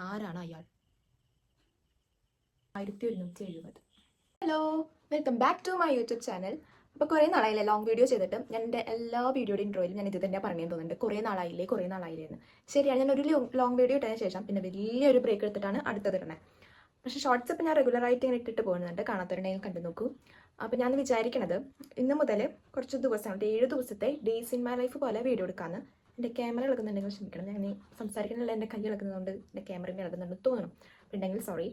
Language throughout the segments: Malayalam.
ആരാണ് അയാൾ? 1170. Hello, welcome back to my YouTube channel. അപ്പോൾ കുറേ നാളായില്ലേ ലോങ് വീഡിയോ ചെയ്തിട്ട്. ഞാൻ എൻ്റെ എല്ലാ വീഡിയോയുടെ ഇൻട്രോയിലും ഞാൻ ഇത് തന്നെ പറഞ്ഞു തോന്നുന്നുണ്ട്, കുറേ നാളായില്ലേ എന്ന്. ശരിയാണ്, ഞാൻ ഒരു ലോങ് വീഡിയോ ഇട്ടതിന് ശേഷം പിന്നെ വലിയൊരു ബ്രേക്ക് എടുത്തിട്ടാണ് അടുത്തത് ഇടണേ. പക്ഷേ ഷോർട്സ് ഇപ്പം ഞാൻ റെഗുലറായിട്ട് ഇങ്ങനെ ഇട്ടിട്ട് പോകുന്നുണ്ട്, കാണാത്തവരുണ്ടെങ്കിൽ കണ്ടു നോക്കൂ. അപ്പോൾ ഞാൻ വിചാരിക്കണത് ഇന്ന് മുതൽ കുറച്ച് ദിവസം 7 ദിവസത്തെ ഡേയ്സ് ഇൻ മൈ ലൈഫ് പോലെ വീഡിയോ എടുക്കാമെന്ന്. എൻ്റെ ക്യാമറ ഇളകുന്നുണ്ടെങ്കിൽ ക്ഷമിക്കണം, ഞാൻ സംസാരിക്കുന്നില്ല, എൻ്റെ കൈ ഇളകുന്നതുകൊണ്ട് എൻ്റെ ക്യാമറയും ഇളകുന്നുണ്ട് തോന്നണം, ഉണ്ടെങ്കിൽ സോറി.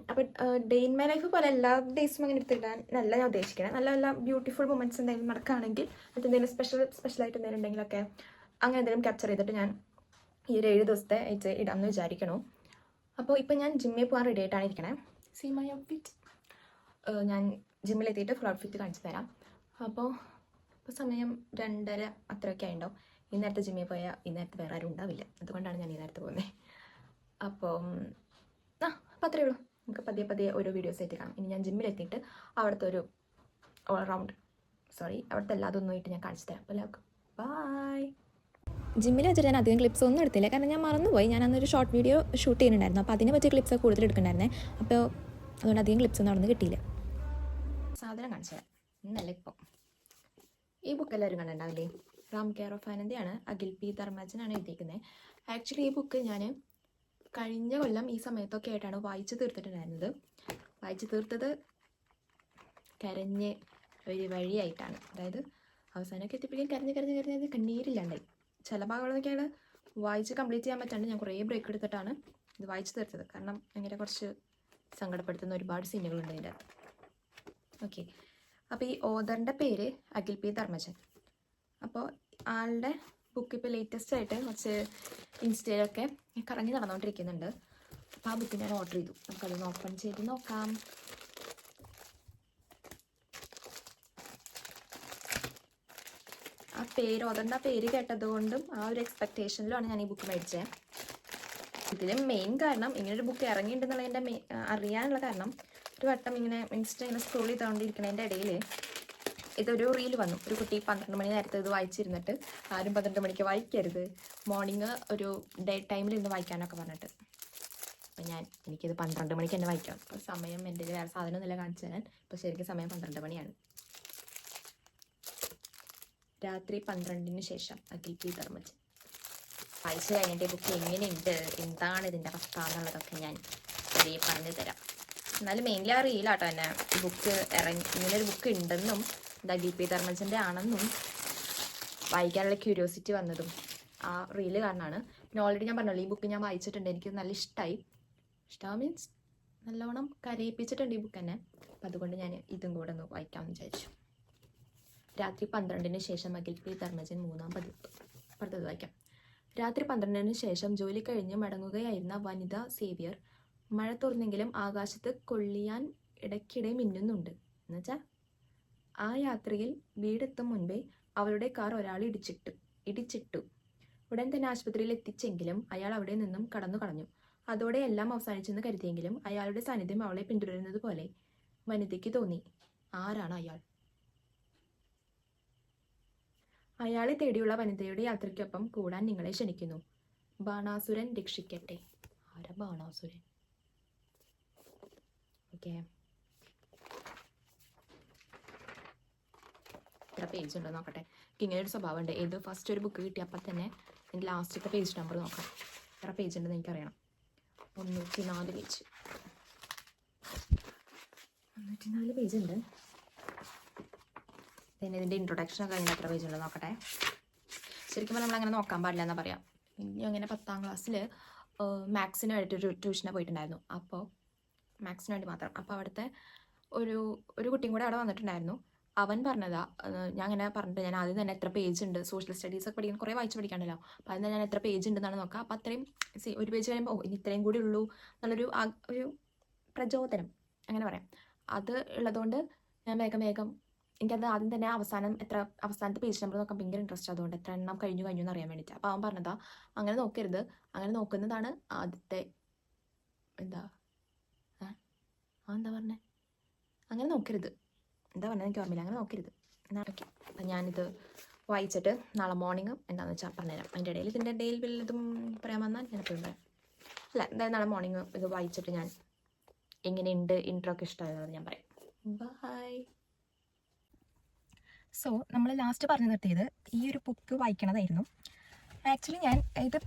അപ്പോൾ ഡേ ഇൻ മൈ ലൈഫ് പോലെ എല്ലാ ഡേയ്സും അങ്ങനെ എടുത്തിടാൻ നല്ല ഞാൻ ഉദ്ദേശിക്കണം. നല്ല നല്ല ബ്യൂട്ടിഫുൾ മൊമെൻറ്റ്സ് എന്തെങ്കിലും നടക്കുകയാണെങ്കിൽ എന്തെങ്കിലും സ്പെഷ്യലായിട്ട് എന്തെങ്കിലും ഉണ്ടെങ്കിലൊക്കെ അങ്ങനെ എന്തെങ്കിലും ക്യാപ്ചർ ചെയ്തിട്ട് ഞാൻ ഈ ഒരു 7 ദിവസത്തെ ആയിട്ട് ഇടാമെന്ന് വിചാരിക്കണു. അപ്പോൾ ഇപ്പം ഞാൻ ജിമ്മിൽ പോകാൻ റെഡി ആയിട്ടാണ് ഇരിക്കണേ. See my outfit. ഞാൻ ജിമ്മിലെത്തിയിട്ട് ഫുൾ ഔട്ട്ഫിറ്റ് കാണിച്ചു തരാം. അപ്പോൾ ഇപ്പോൾ സമയം 2:30 അത്രയൊക്കെ ആയിട്ടുണ്ടാവും. ഈ നേരത്തെ ജിമ്മിൽ പോയാൽ ഈ നേരത്തെ വേറെ ആരും ഉണ്ടാവില്ല, അതുകൊണ്ടാണ് ഞാൻ ഈ നേരത്തെ പോകുന്നത്. അപ്പം അപ്പോൾ അത്രയേ ഉള്ളൂ. നമുക്ക് പതിയെ ഓരോ വീഡിയോസ് ആയിട്ട് കാണാം. ഇനി ഞാൻ ജിമ്മിലെത്തിയിട്ട് അവിടുത്തെ ഒരു അവിടുത്തെ എല്ലാതൊന്നും ആയിട്ട് ഞാൻ കാണിച്ചു തരാം. അപ്പോൾ ബൈ. ജിമ്മിൽ വെച്ചിട്ട് ഞാൻ അധികം ക്ലിപ്സ് ഒന്നും എടുത്തില്ല, കാരണം ഞാൻ മറന്നുപോയി. ഞാൻ അന്നൊരു ഷോർട്ട് വീഡിയോ ഷൂട്ട് ചെയ്യുന്നുണ്ടായിരുന്നു, അപ്പോൾ അതിനെ പറ്റിയ ക്ലിപ്സ് കൂടുതൽ എടുക്കണ്ടായിരുന്നേ. അപ്പോൾ അതുകൊണ്ട് അധികം ക്ലിപ്സ് ഒന്നും അവിടെ നിന്ന് കിട്ടിയില്ല. സാധനം കാണിച്ചു തരാം. ഇന്നല്ല ഇപ്പം ഈ ബുക്ക് എല്ലാവരും കണ്ടിട്ടുണ്ടാവില്ലേ? റാം കെയർ ഓഫ് ആനന്ദിയാണ്, അഖിൽ പി ധർമ്മജനാണ് എഴുതിയിരിക്കുന്നത്. ആക്ച്വലി ഈ ബുക്ക് ഞാൻ കഴിഞ്ഞ കൊല്ലം ഈ സമയത്തൊക്കെ ആയിട്ടാണ് വായിച്ച് തീർത്തിട്ടുണ്ടായിരുന്നത്. വായിച്ച് തീർത്തത് കരഞ്ഞ് ഒരു വഴിയായിട്ടാണ്. അതായത് അവസാനമൊക്കെ എത്തിയപ്പോഴേക്കും കരഞ്ഞ് കണ്ണീരില്ലാണ്ടായി. ചില ഭാഗങ്ങളൊക്കെയാണ് വായിച്ച് കംപ്ലീറ്റ് ചെയ്യാൻ പറ്റാണ്ട് ഞാൻ കുറേ ബ്രേക്ക് എടുത്തിട്ടാണ് ഇത് വായിച്ച് തീർത്തത്. കാരണം അങ്ങനെ കുറച്ച് സങ്കടപ്പെടുത്തുന്ന ഒരുപാട് സീനുകളുണ്ട് ഇതിൻ്റെ. ഓക്കെ, അപ്പോൾ ഈ ഓഥറിൻ്റെ പേര് അഖിൽ പി ധർമ്മജൻ. അപ്പോൾ ആളുടെ ബുക്ക് ഇപ്പോൾ ലേറ്റസ്റ്റ് ആയിട്ട് കുറച്ച് ഇൻസ്റ്റയിലൊക്കെ കറങ്ങി നടന്നുകൊണ്ടിരിക്കുന്നുണ്ട്. അപ്പോൾ ആ ബുക്ക് ഞാൻ ഓർഡർ ചെയ്തു. നമുക്കതൊന്ന് ഓപ്പൺ ചെയ്ത് നോക്കാം. ഓഥറിൻ്റെ പേര് കേട്ടതുകൊണ്ടും ആ ഒരു എക്സ്പെക്റ്റേഷനിലുമാണ് ഞാൻ ഈ ബുക്ക് മേടിച്ചത്. ഇതിന് മെയിൻ കാരണം ഇങ്ങനൊരു ബുക്ക് ഇറങ്ങിയിട്ടുണ്ടെന്നുള്ളതിൻ്റെ അറിയാനുള്ള കാരണം, ഒരു വട്ടം ഇങ്ങനെ ഇങ്ങനെ സ്ക്രോൾ ചെയ്തുകൊണ്ടിരിക്കുന്നതിൻ്റെ ഇടയിൽ ഇതൊരു റീൽ വന്നു. ഒരു കുട്ടി 12 മണി നേരത്തെ ഇത് വായിച്ചിരുന്നിട്ട് ആരും 12 മണിക്ക് വായിക്കരുത്, മോർണിംഗ് ഒരു ഡേ ടൈമിൽ ഇന്ന് വായിക്കാനൊക്കെ പറഞ്ഞിട്ട്. അപ്പോൾ എനിക്കിത് 12 മണിക്ക് തന്നെ വായിക്കാം. അപ്പോൾ സമയം എൻ്റെ വേറെ സാധനമൊന്നുമില്ല കാണിച്ചു തരാൻ. ഇപ്പോൾ ശരിക്കും സമയം 12 മണിയാണ്. രാത്രി 12-ന് ശേഷം അഖിൽ പി ധർമ്മജൻ. വായിച്ചു കഴിഞ്ഞിട്ട് ബുക്ക് എങ്ങനെയുണ്ട്, എന്താണ് ഇതിൻ്റെ അവസ്ഥ എന്നുള്ളതൊക്കെ ഞാൻ ശരിയെ പറഞ്ഞു തരാം. എന്നാലും മെയിൻലി ആ റീലാട്ടോ തന്നെ ഈ ബുക്ക് ഇങ്ങനൊരു ബുക്ക് ഉണ്ടെന്നും അഖിൽ പി ധർമ്മജൻ്റെ ആണെന്നും വായിക്കാനുള്ള ക്യൂരിയോസിറ്റി വന്നതും ആ റീല് കാരണമാണ്. പിന്നെ ഓൾറെഡി ഞാൻ പറഞ്ഞല്ലോ, ഈ ബുക്ക് ഞാൻ വായിച്ചിട്ടുണ്ട്, എനിക്ക് നല്ല ഇഷ്ടമായി. മീൻസ് നല്ലോണം കരയിപ്പിച്ചിട്ടുണ്ട് ഈ ബുക്ക് തന്നെ. അപ്പം അതുകൊണ്ട് ഞാൻ ഇതും കൂടെ ഒന്ന് വായിക്കാമെന്ന് വിചാരിച്ചു. രാത്രി 12-ന് ശേഷം അഖിൽ പി ധർമ്മജൻ 3-ാം പതിപ്പ് വായിക്കാം. രാത്രി 12-ന് ശേഷം ജോലി കഴിഞ്ഞ് മടങ്ങുകയായിരുന്ന വനിത സേവ്യർ മഴ തുറന്നെങ്കിലും ആകാശത്ത് കൊള്ളിയാൻ ഇടയ്ക്കിടെ മിന്നുന്നുണ്ട്. എന്നുവെച്ചാൽ ആ യാത്രയിൽ വീടെത്തും മുൻപേ അവളുടെ കാർ ഒരാൾ ഇടിച്ചിട്ടു. ഉടൻ തന്നെ ആശുപത്രിയിൽ എത്തിച്ചെങ്കിലും അയാൾ അവിടെ നിന്നും കടന്നു കളഞ്ഞു. അതോടെ എല്ലാം അവസാനിച്ചെന്ന് കരുതിയെങ്കിലും അയാളുടെ സാന്നിധ്യം അവളെ പിന്തുടരുന്നത് പോലെ വനിതയ്ക്ക് തോന്നി. ആരാണ് അയാൾ? അയാളെ തേടിയുള്ള വനിതയുടെ യാത്രയ്ക്കൊപ്പം കൂടാൻ നിങ്ങളെ ക്ഷണിക്കുന്നു. ബാണാസുരൻ രക്ഷിക്കട്ടെ. ആരാ ബാണാസുരൻ? ഓക്കെ, എത്ര പേജ് ഉണ്ടോ നോക്കട്ടെ. എനിക്ക് ഇങ്ങനെ ഒരു സ്വഭാവം ഉണ്ട്, ഏത് ഫസ്റ്റ് ഒരു ബുക്ക് കിട്ടിയപ്പോൾ തന്നെ എൻ്റെ ലാസ്റ്റത്തെ പേജ് നമ്പർ നോക്കാം. എത്ര പേജ് ഉണ്ടെന്ന് എനിക്കറിയണം. 304 പേജ്. 304 പേജ് ഉണ്ട്. പിന്നെ ഇതിൻ്റെ ഇൻട്രൊഡക്ഷനൊക്കെ കഴിഞ്ഞ എത്ര പേജ് ഉണ്ടെന്ന് നോക്കട്ടെ. ശരിക്കും പറഞ്ഞാൽ നമ്മളങ്ങനെ നോക്കാൻ പാടില്ല എന്നാ പറയാം. ഇനി അങ്ങനെ 10ാം ക്ലാസ്സിൽ മാത്സിന് വേണ്ടിയിട്ടൊരു ട്യൂഷന് പോയിട്ടുണ്ടായിരുന്നു. അപ്പോൾ മാത്സിന് വേണ്ടി മാത്രം. അപ്പോൾ അവിടുത്തെ ഒരു കുട്ടിയും കൂടെ അവിടെ വന്നിട്ടുണ്ടായിരുന്നു. അവൻ പറഞ്ഞതാ, ഞാൻ അങ്ങനെ പറഞ്ഞിട്ട് ഞാൻ ആദ്യം തന്നെ എത്ര പേജ് ഉണ്ട്, സോഷ്യൽ സ്റ്റഡീസൊക്കെ പഠിക്കാൻ കുറേ വായിച്ച് പഠിക്കാണ്ടല്ലോ, അപ്പോൾ അതിന് ഞാൻ എത്ര പേജ് ഉണ്ടെന്നാണ് നോക്കുക. അപ്പോൾ അത്രയും ഒരു പേജ് കഴിയുമ്പോൾ ഇനി ഇത്രയും കൂടി ഉള്ളൂ എന്നുള്ളൊരു പ്രചോദനം അങ്ങനെ പറയാം. അത് ഉള്ളതുകൊണ്ട് ഞാൻ വേഗം എനിക്കത് ആദ്യം തന്നെ അവസാനത്തെ പേജ് നമ്പർ നോക്കാൻ ഭയങ്കര ഇൻട്രസ്റ്റ്. അതുകൊണ്ട് എത്ര എണ്ണം കഴിഞ്ഞു എന്ന് അറിയാൻ വേണ്ടിയിട്ട്. അപ്പോൾ അവൻ പറഞ്ഞതാ, അങ്ങനെ നോക്കരുത്, അങ്ങനെ നോക്കുന്നതാണ് ആദ്യത്തെ എന്താ പറഞ്ഞേ, അങ്ങനെ നോക്കരുത്, എന്താ പറഞ്ഞത് എനിക്ക് ഓർമ്മയില്ല, അങ്ങനെ നോക്കരുത്. ഓക്കെ, അപ്പം ഞാനിത് വായിച്ചിട്ട് നാളെ മോർണിംഗ് എന്താണെന്ന് വെച്ചാൽ പറഞ്ഞുതരാം. അതിൻ്റെ ഇടയിൽ ഇതിൻ്റെ വല്ലതും പറയാൻ വന്നാൽ ഞാൻ എപ്പോഴും പറയാം. അല്ല, എന്തായാലും നാളെ മോർണിംഗ് ഇത് വായിച്ചിട്ട് ഞാൻ എങ്ങനെയുണ്ട്, ഇൻട്രോ ഒക്കെ ഇഷ്ടമായത് ഞാൻ പറയാം. ബൈ. സോ നമ്മൾ ലാസ്റ്റ് പറഞ്ഞു നിർത്തിയത് ഈ ഒരു ബുക്ക് വായിക്കണതായിരുന്നു. ആക്ച്വലി ഞാൻ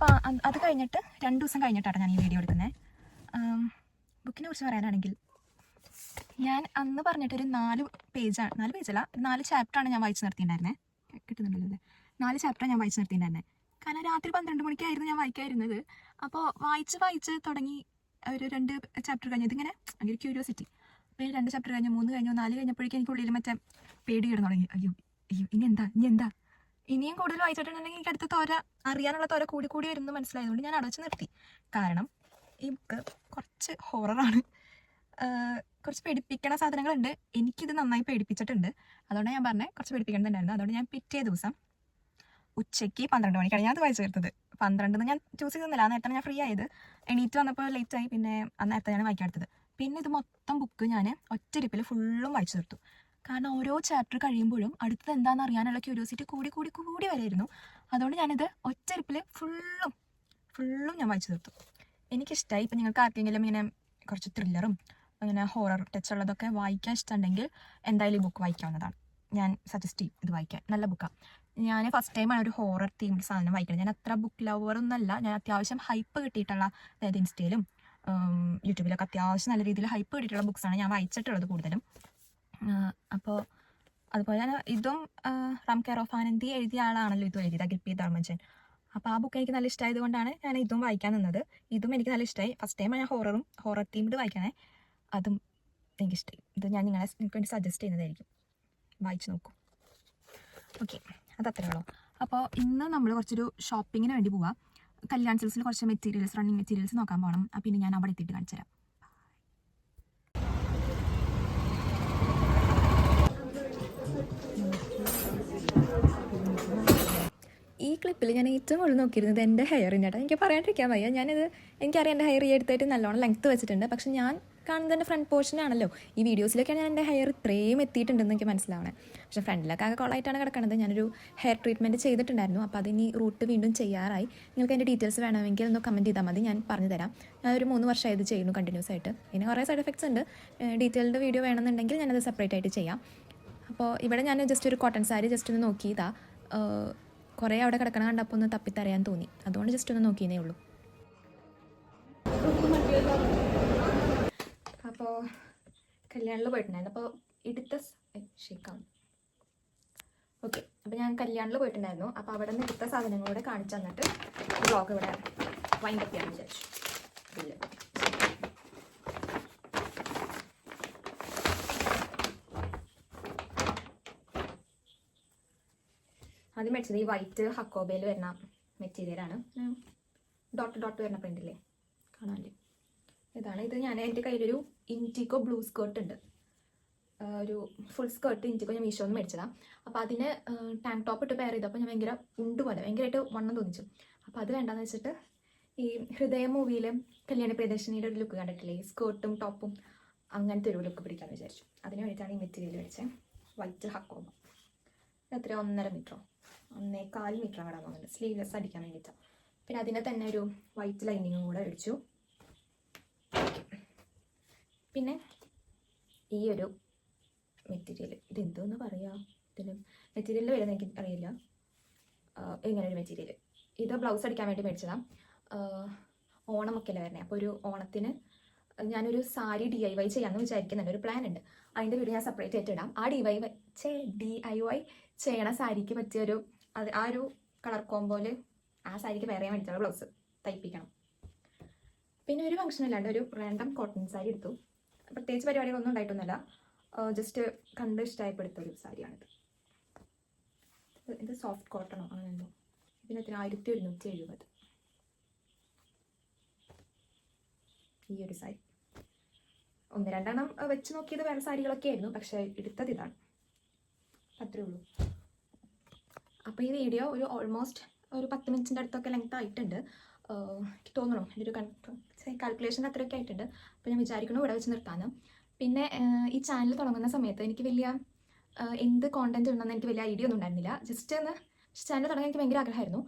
അത് കഴിഞ്ഞിട്ട് 2 ദിവസം കഴിഞ്ഞിട്ടാണ് ഞാൻ ഈ വീഡിയോ എടുക്കുന്നത്. ബുക്കിനെ കുറിച്ച് പറയാനാണെങ്കിൽ ഞാൻ അന്ന് പറഞ്ഞിട്ടൊരു 4 പേജല്ല 4 ചാപ്റ്ററാണ് ഞാൻ വായിച്ച് നിർത്തിയിട്ടുണ്ടായിരുന്നത്. കിട്ടുന്നുണ്ടല്ലോ അല്ലേ? 4 ചാപ്റ്റർ ഞാൻ വായിച്ച് നിർത്തിയിട്ടുണ്ടായിരുന്നത്. കാരണം രാത്രി 12 മണിക്കായിരുന്നു ഞാൻ വായിക്കാതിരുന്നത്. അപ്പോൾ വായിച്ച് തുടങ്ങി ഒരു 2 ചാപ്റ്റർ കഴിഞ്ഞ് ഇതിങ്ങനെ ഭയങ്കര ക്യൂരിയോസിറ്റി. അപ്പോൾ 2 ചാപ്റ്റർ കഴിഞ്ഞു, 3 കഴിഞ്ഞു, 4 കഴിഞ്ഞപ്പോഴേക്കും എനിക്ക് ഉള്ളിൽ മറ്റേ പേടി കിടന്നു തുടങ്ങി. അയ്യോ ഇനി എന്താ ഇനിയും കൂടുതൽ വായിച്ചിട്ടുണ്ടെങ്കിൽ എനിക്ക് അടുത്ത തോര അറിയാനുള്ള തോര കൂടി വരുന്നു മനസ്സിലായതുകൊണ്ട് ഞാൻ അടച്ചു നിർത്തി. കാരണം ഈ ബുക്ക് കുറച്ച് ഹൊററാണ്, കുറച്ച് പേടിപ്പിക്കണ സാധനങ്ങളുണ്ട്. എനിക്കിത് നന്നായി പേടിപ്പിച്ചിട്ടുണ്ട്. അതുകൊണ്ട് ഞാൻ പറഞ്ഞത് കുറച്ച് പേടിപ്പിക്കേണ്ടതുണ്ടായിരുന്നു. അതുകൊണ്ട് ഞാൻ പിറ്റേ ദിവസം ഉച്ചയ്ക്ക് 12 മണിക്കാണ് ഞാൻ അത് വായിച്ചു തീർത്തത്. 12 ഞാൻ ചൂസ് ചെയ്തൊന്നുമില്ല, ആ നേരത്താണ് ഞാൻ ഫ്രീ ആയത്. എണീറ്റ് വന്നപ്പോൾ ലേറ്റായി, പിന്നെ ആ നേരത്തെ ഞാൻ വായിക്കാൻ എടുത്തത്. പിന്നെ ഇത് മൊത്തം ബുക്ക് ഞാൻ ഒറ്റരിപ്പിൽ ഫുള്ളും വായിച്ചു തീർത്തു. കാരണം ഓരോ ചാപ്റ്റർ കഴിയുമ്പോഴും അടുത്തത് എന്താണെന്ന് അറിയാനുള്ള ക്യൂരിയോസിറ്റി കൂടി വരായിരുന്നു. അതുകൊണ്ട് ഞാനിത് ഒറ്റരിപ്പിൽ ഫുള്ളും ഞാൻ വായിച്ചു തീർത്തു. എനിക്കിഷ്ടമായി. ഇപ്പം നിങ്ങൾക്ക് ആർക്കെങ്കിലും ഇങ്ങനെ കുറച്ച് ത്രില്ലറും അങ്ങനെ ഹൊറർ ടച്ച് ഉള്ളതൊക്കെ വായിക്കാൻ ഇഷ്ടമുണ്ടെങ്കിൽ എന്തായാലും ഈ ബുക്ക് വായിക്കാവുന്നതാണ്. ഞാൻ സജസ്റ്റ് ചെയ്യും ഇത് വായിക്കാൻ. നല്ല ബുക്കാണ്. ഞാൻ ഫസ്റ്റ് ടൈമാണ് ഒരു ഹൊറർ തീംഡ് സാധനം വായിക്കുന്നത്. ഞാൻ അത്ര ബുക്ക് ലവറൊന്നുമല്ല. ഞാൻ അത്യാവശ്യം ഹൈപ്പ് കിട്ടിയിട്ടുള്ള, അതായത് ഇൻസ്റ്റയിലും യൂട്യൂബിലൊക്കെ അത്യാവശ്യം നല്ല രീതിയിൽ ഹൈപ്പ് കിട്ടിയിട്ടുള്ള ബുക്സാണ് ഞാൻ വായിച്ചിട്ടുള്ളത് കൂടുതലും. അപ്പോൾ അതുപോലെ തന്നെ ഇതും റാം കെയർ ഓഫ് ആനന്ദി എഴുതിയ ആളാണല്ലോ ഇതും എഴുതിയത്, അഖിൽ പി ധർമ്മജൻ. അപ്പോൾ ആ ബുക്ക് എനിക്ക് നല്ല ഇഷ്ടമായത് കൊണ്ടാണ് ഞാൻ ഇതും വായിക്കാൻ നിന്നത്. ഇതും എനിക്ക് നല്ല ഇഷ്ടമായി. ഫസ്റ്റ് ടൈമാണ് ഞാൻ ഹൊറർ തീംഡ് വായിക്കണേ. അതും എനിക്കിഷ്ടമായി. ഇത് ഞാൻ നിങ്ങൾക്ക് വേണ്ടി സജസ്റ്റ് ചെയ്യുന്നതായിരിക്കും. വായിച്ചു നോക്കൂ. ഓക്കെ, അതത്രേ ഉള്ളൂ. അപ്പോൾ ഇന്ന് നമ്മൾ കുറച്ചൊരു ഷോപ്പിങ്ങിന് വേണ്ടി പോവാം. കല്യാൺ സിൽസിൽ കുറച്ച് റണ്ണിങ് മെറ്റീരിയൽസ് നോക്കാൻ പോകണം. പിന്നെ ഞാൻ അവിടെ എത്തിയിട്ട് കാണിച്ചു തരാം. ഈ ക്ലിപ്പിൽ ഞാൻ ഏറ്റവും കൂടുതൽ നോക്കിയിരുന്നത് എൻ്റെ ഹെയറിനാണ്. എനിക്ക് പറയാണ്ടിരിക്കാൻ വയ്യ. എനിക്കറിയാം എൻ്റെ ഹെയർ ഈ അടുത്തായിട്ട് നല്ലോണം ലെങ്ത്ത് വെച്ചിട്ടുണ്ട്. പക്ഷെ ഞാൻ കാണുന്നത് എൻ്റെ ഫ്രണ്ട് പോർഷനാണല്ലോ. ഈ വീഡിയോസിലൊക്കെയാണ് ഞാൻ എൻ്റെ ഹെയർ ഇത്രയും എത്തിയിട്ടുണ്ടെന്ന് എനിക്ക് മനസ്സിലാവണേ. പക്ഷേ ഫ്രണ്ടിലൊക്കെ ആകെ കോളായിട്ടാണ് കിടക്കുന്നത്. ഞാനൊരു ഹെയർ ട്രീറ്റ്മെൻറ്റ് ചെയ്തിട്ടുണ്ടായിരുന്നു. അപ്പോൾ അതിനി റൂട്ട് വീണ്ടും ചെയ്യാറായി. നിങ്ങൾക്ക് എൻ്റെ ഡീറ്റെയിൽസ് വേണമെങ്കിൽ ഒന്ന് കമൻറ്റ് ചെയ്താൽ മതി, ഞാൻ പറഞ്ഞു തരാം. ഞാനൊരു 3 വർഷമായി ഇത് ചെയ്യുന്നു കണ്ടിന്യൂസ് ആയിട്ട്. പിന്നെ കുറേ സൈഡ് എഫക്ട്സ് ഉണ്ട്. ഡീറ്റെയിൽഡ് വീഡിയോ വേണമെന്നുണ്ടെങ്കിൽ ഞാനത് സെപ്പറേറ്റ് ആയിട്ട് ചെയ്യാം. അപ്പോൾ ഇവിടെ ഞാൻ ജസ്റ്റ് ഒരു കോട്ടൺ സാരി ജസ്റ്റ് ഒന്ന് നോക്കിയതാ. കുറേ അവിടെ കിടക്കണം കണ്ടപ്പോൾ ഒന്ന് തപ്പിത്തറിയാൻ തോന്നി. അതുകൊണ്ട് ജസ്റ്റ് ഒന്ന് നോക്കിയതേ ഉള്ളൂ. അപ്പോൾ കല്യാണിൽ പോയിട്ടുണ്ടായിരുന്നു. അപ്പോൾ ഓക്കെ, അപ്പോൾ ഞാൻ കല്യാണിൽ പോയിട്ടുണ്ടായിരുന്നു. അപ്പോൾ അവിടെ നിന്ന് എടുത്ത സാധനങ്ങളൂടെ കാണിച്ചു തന്നിട്ട് വ്ളോഗ് ഇവിടെ വൈൻഡപ്പ് ചെയ്യാൻ വിചാരിച്ചു. ആദ്യം മേടിച്ചത് ഈ വൈറ്റ് ഹക്കോബയിൽ വരുന്ന മെറ്റീരിയലാണ്. ഡോട്ട് വരുന്ന പ്രിൻ്റില്ലേ, കാണാല്ലേ? ഇതാണ്. ഇത് എൻ്റെ കയ്യിലൊരു ഇൻറ്റിക്കോ ബ്ലൂ സ്കേർട്ട് ഉണ്ട്. ഒരു ഫുൾ സ്കേർട്ട് ഇൻറ്റിക്കോ ഞാൻ മീഷോന്ന് മേടിച്ചതാണ്. അപ്പോൾ അതിന് ടാങ്ക് ടോപ്പ് ഇട്ട് പെയർ ചെയ്തപ്പോൾ ഞാൻ ഭയങ്കരമായിട്ട് വണ്ണം തോന്നിച്ചു. അപ്പോൾ അത് വേണ്ടെന്ന് വെച്ചിട്ട് ഈ ഹൃദയ മൂവിയിൽ കല്യാണി പ്രിയദർശിനിയുടെ ഒരു ലുക്ക് കണ്ടിട്ടില്ലേ, സ്കേർട്ടും ടോപ്പും അങ്ങനത്തെ ഒരു ലുക്ക് പിടിക്കാമെന്ന് വിചാരിച്ചു. അതിന് വേണ്ടിയിട്ടാണ് ഈ മെറ്റീരിയൽ മേടിച്ചത്. വൈറ്റ് ഹക്കോബ. എത്രയോ 1.5 മീറ്ററോ 1.25 മീറ്റർ അവിടെ വന്നിട്ടുണ്ട്, സ്ലീവ്ലെസ് അടിക്കാൻ വേണ്ടിയിട്ടാണ്. പിന്നെ അതിനെ തന്നെ ഒരു വൈറ്റ് ലൈനിങ്ങും കൂടെ അടിച്ചു. പിന്നെ ഈ ഒരു മെറ്റീരിയൽ, ഇതെന്തോന്ന് പറയുക, ഇതിന് മെറ്റീരിയലിൽ വരുന്നത് എനിക്ക് അറിയില്ല. ഇങ്ങനൊരു മെറ്റീരിയൽ, ഇത് ബ്ലൗസ് അടിക്കാൻ വേണ്ടി മേടിച്ചതാണ്. ഓണമൊക്കെ അല്ലേ വരണേ. അപ്പോൾ ഒരു ഓണത്തിന് ഞാനൊരു സാരി DIY ചെയ്യാമെന്ന് വിചാരിക്കുന്നുണ്ട്. ഒരു പ്ലാൻ ഉണ്ട്. അതിൻ്റെ വീഡിയോ ഞാൻ സെപ്പറേറ്റ് ആയിട്ട് ഇടാം. ആ DIY ചെയ്യണ സാരിക്ക് പറ്റിയൊരു ആ ഒരു കളർ കോമ്പോയിൽ ആ സാരിക്ക് വേറെ വേണ്ടിയിട്ടുള്ള ബ്ലൗസ് തയ്പ്പിക്കണം. പിന്നെ ഒരു ഫംഗ്ഷൻ അല്ലാണ്ട് ഒരു റാൻഡം കോട്ടൺ സാരി എടുത്തു. പ്രത്യേകിച്ച് പരിപാടികളൊന്നും ഉണ്ടായിട്ടൊന്നുമല്ല, ജസ്റ്റ് കണ്ട് ഇഷ്ടമായിപ്പെടുത്തൊരു സാരിയാണിത്. ഇത് സോഫ്റ്റ് കോട്ടണോ അങ്ങനെയുണ്ടോ. ഇതിനത്തിന് 1170. ഈ ഒരു സാരി 1-2 വെച്ച് നോക്കിയത് വേറെ സാരികളൊക്കെ ആയിരുന്നു, പക്ഷേ എടുത്തത് ഇതാണ്. അത്രേ ഉള്ളൂ. അപ്പോൾ ഈ വീഡിയോ ഒരു ഓൾമോസ്റ്റ് ഒരു 10 മിനിറ്റിൻ്റെ അടുത്തൊക്കെ ലെങ്ത് ആയിട്ടുണ്ട് എനിക്ക് തോന്നണം. എൻ്റെ ഒരു കാൽക്കുലേഷൻ അത്രയൊക്കെ ആയിട്ടുണ്ട്. അപ്പോൾ ഞാൻ വിചാരിക്കണം ഇവിടെ വെച്ച് നിർത്താനും. പിന്നെ ഈ ചാനൽ തുടങ്ങുന്ന സമയത്ത് എനിക്ക് വലിയ എന്ത് കോണ്ടന്റ് ഇടണമെന്ന് എനിക്ക് വലിയ ഐഡിയ ഒന്നും ഉണ്ടായിരുന്നില്ല. ചാനൽ തുടങ്ങാൻ എനിക്ക് ഭയങ്കര ആഗ്രഹമായിരുന്നു.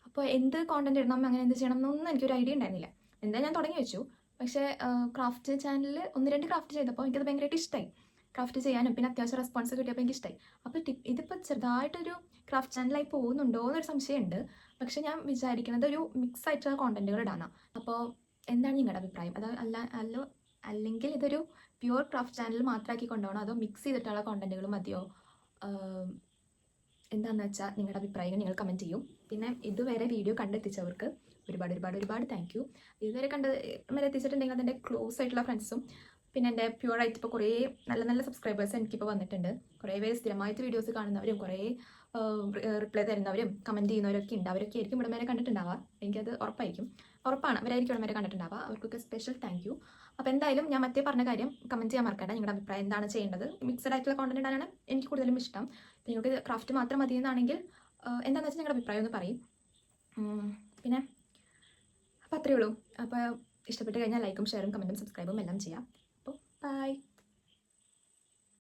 അപ്പോൾ എന്ത് കോണ്ടന്റ് ഇടണം, അങ്ങനെ എന്ത് ചെയ്യണം എന്നൊന്നും എനിക്കൊരു ഐഡിയ ഉണ്ടായിരുന്നില്ല. എന്താ ഞാൻ തുടങ്ങി വെച്ചു. പക്ഷേ ക്രാഫ്റ്റ് ചാനലിൽ 1-2 ക്രാഫ്റ്റ് ചെയ്തപ്പോൾ എനിക്കത് ഭയങ്കരമായിട്ട് ഇഷ്ടമായി. ക്രാഫ്റ്റ് ചെയ്യാനും പിന്നെ അത്യാവശ്യം റെസ്പോൺസ് കിട്ടിയപ്പോൾ എനിക്ക് ഇഷ്ടമായി. അപ്പോൾ ഇതിപ്പോൾ ചെറുതായിട്ടൊരു ക്രാഫ്റ്റ് ചാനലായി പോകുന്നുണ്ടോ എന്നൊരു സംശയമുണ്ട്. പക്ഷേ ഞാൻ വിചാരിക്കുന്നത് ഒരു മിക്സ് ആയിട്ടുള്ള കോണ്ടന്റുകൾ ഇടാനാണ്. അപ്പോൾ എന്താണ് നിങ്ങളുടെ അഭിപ്രായം? അല്ലെങ്കിൽ ഇതൊരു പ്യുവർ ക്രാഫ്റ്റ് ചാനൽ മാത്രമാക്കി കൊണ്ടുപോകണോ അതോ മിക്സ് ചെയ്തിട്ടുള്ള കോണ്ടന്റുകൾ മതിയോ? എന്താണെന്ന് വെച്ചാൽ നിങ്ങളുടെ അഭിപ്രായം നിങ്ങൾ കമൻറ്റ് ചെയ്യും. പിന്നെ ഇതുവരെ വീഡിയോ കണ്ടെത്തിച്ചവർക്ക് ഒരുപാട് താങ്ക് യു. ഇതുവരെ വരെ എത്തിച്ചിട്ടുണ്ടെങ്കിൽ അതെൻ്റെ ക്ലോസ് ആയിട്ടുള്ള ഫ്രണ്ട്സും പിന്നെ എൻ്റെ പ്യുവറായിട്ട് ഇപ്പോൾ കുറേ നല്ല സബ്സ്ക്രൈബേഴ്സ് എനിക്കിപ്പോൾ വന്നിട്ടുണ്ട്. കുറേ പേര് സ്ഥിരമായിട്ട് വീഡിയോസ് കാണുന്നവരും കുറേ റിപ്ലൈ തരുന്നവരും കമൻറ്റ് ചെയ്യുന്നവരൊക്കെ ഉണ്ട്. അവരൊക്കെ ആയിരിക്കും ഇവിടം വരെ കണ്ടിട്ടുണ്ടാവുക. എനിക്കത് ഉറപ്പാണ് അവരായിരിക്കും ഇവിടം വരെ കണ്ടിട്ടുണ്ടാവുക. അവർക്കൊക്കെ സ്പെഷ്യൽ താങ്ക് യു. അപ്പോൾ എന്തായാലും ഞാൻ മറ്റേ പറഞ്ഞ കാര്യം കമൻറ്റ് ചെയ്യാൻ മറക്കണ്ട. നിങ്ങളുടെ അഭിപ്രായം എന്താണ് ചെയ്യേണ്ടത്? മിക്സഡ് ആയിട്ടുള്ള കോണ്ടന്റ് ഇടാനാണ് എനിക്ക് കൂടുതലും ഇഷ്ടം. നിങ്ങൾക്ക് ക്രാഫ്റ്റ് മാത്രം മതിയെന്നാണെങ്കിൽ എന്താണെന്ന് വെച്ചാൽ നിങ്ങളുടെ അഭിപ്രായം ഒന്ന് പറയും. പിന്നെ അപ്പോൾ അത്രയേ ഉള്ളൂ. അപ്പോൾ ഇഷ്ടപ്പെട്ട് കഴിഞ്ഞാൽ ലൈക്കും ഷെയറും കമൻറ്റും സബ്സ്ക്രൈബും എല്ലാം ചെയ്യാം. അപ്പോൾ ബൈ.